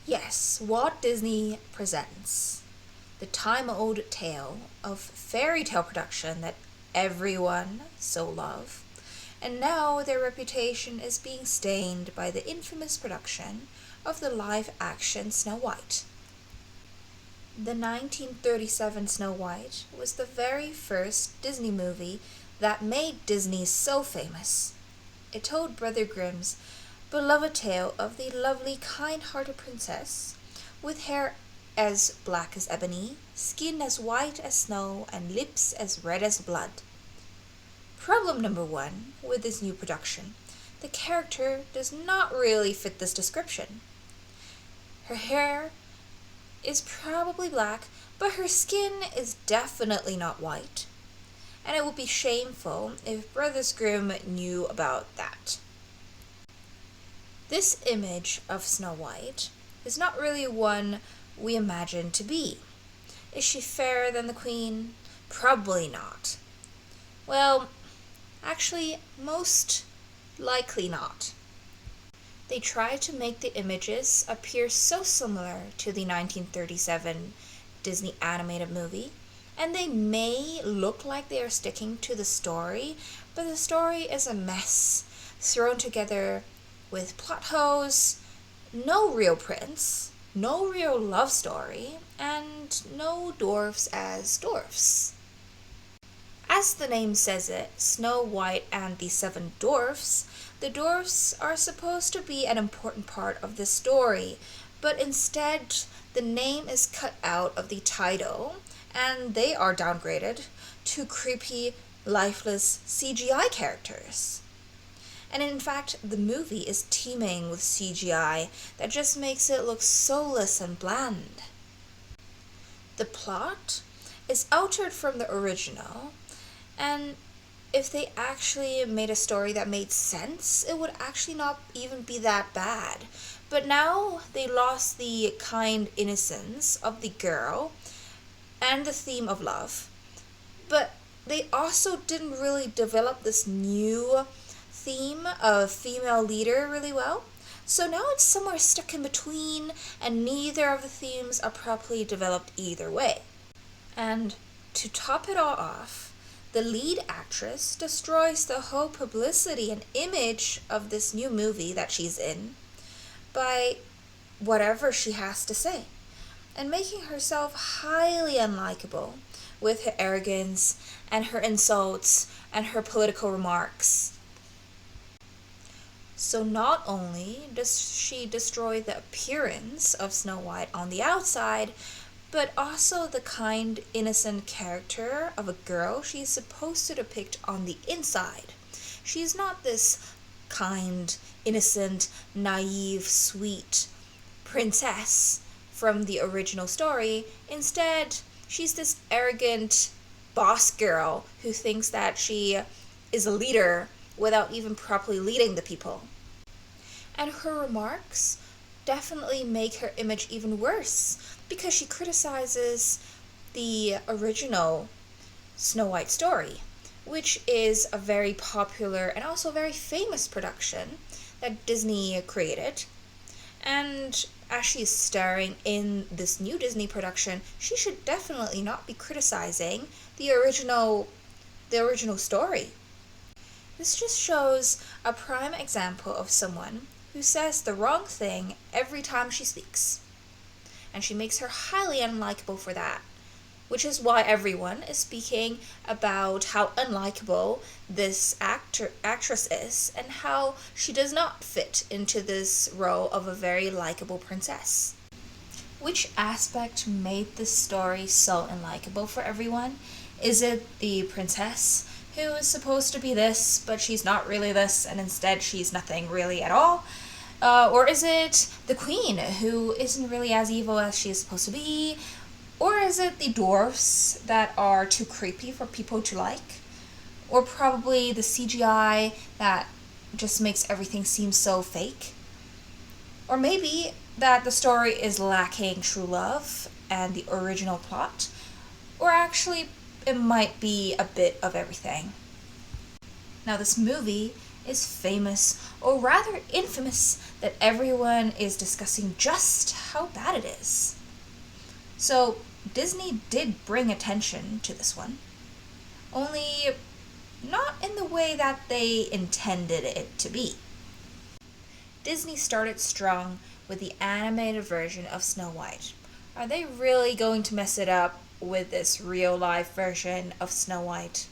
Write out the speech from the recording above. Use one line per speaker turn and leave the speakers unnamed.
Yes, Walt Disney presents the time-old tale of fairy tale production that everyone so love, and now their reputation is being stained by the infamous production of the live-action Snow White. The 1937 Snow White was the very first Disney movie that made Disney so famous. It told Brother Grimm's beloved tale of the lovely, kind-hearted princess with hair as black as ebony, skin as white as snow, and lips as red as blood. Problem number one with this new production: the character does not really fit this description. Her hair is probably black, but her skin is definitely not white. And it would be shameful if Brothers Grimm knew about that. This image of Snow White is not really one we imagine to be. Is she fairer than the Queen? Probably not. Well, actually, most likely not. They tried to make the images appear so similar to the 1937 Disney animated movie, and they may look like they are sticking to the story, but the story is a mess, thrown together with plot holes, no real prince, no real love story, and no dwarfs as dwarfs. As the name says it, Snow White and the Seven Dwarfs, the dwarfs are supposed to be an important part of the story, but instead the name is cut out of the title and they are downgraded to creepy, lifeless CGI characters. And in fact, the movie is teeming with CGI that just makes it look soulless and bland. The plot is altered from the original, and if they actually made a story that made sense, it would actually not even be that bad. But now they lost the kind innocence of the girl and the theme of love. But they also didn't really develop this new theme of female leader really well. So now it's somewhere stuck in between, and neither of the themes are properly developed either way. And to top it all off, the lead actress destroys the whole publicity and image of this new movie that she's in by whatever she has to say, and making herself highly unlikable with her arrogance and her insults and her political remarks. So not only does she destroy the appearance of Snow White on the outside, but also the kind, innocent character of a girl she's supposed to depict on the inside. She's not this kind, innocent, naive, sweet princess from the original story. Instead, she's this arrogant boss girl who thinks that she is a leader without even properly leading the people. And her remarks definitely make her image even worse because she criticizes the original Snow White story, which is a very popular and also very famous production that Disney created. And as she's starring in this new Disney production, she should definitely not be criticizing the original story. This just shows a prime example of someone who says the wrong thing every time she speaks. And she makes her highly unlikable for that, which is why everyone is speaking about how unlikable this actress is and how she does not fit into this role of a very likable princess. Which aspect made this story so unlikable for everyone? Is it the princess who is supposed to be this, but she's not really this, and instead she's nothing really at all? Or is it the queen, who isn't really as evil as she is supposed to be? Or is it the dwarfs that are too creepy for people to like? Or probably the CGI that just makes everything seem so fake? Or maybe that the story is lacking true love and the original plot? Or actually, it might be a bit of everything. Now, this movie is famous, or rather infamous, that everyone is discussing just how bad it is. So, Disney did bring attention to this one, only not in the way that they intended it to be. Disney started strong with the animated version of Snow White. Are they really going to mess it up with this real life version of Snow White?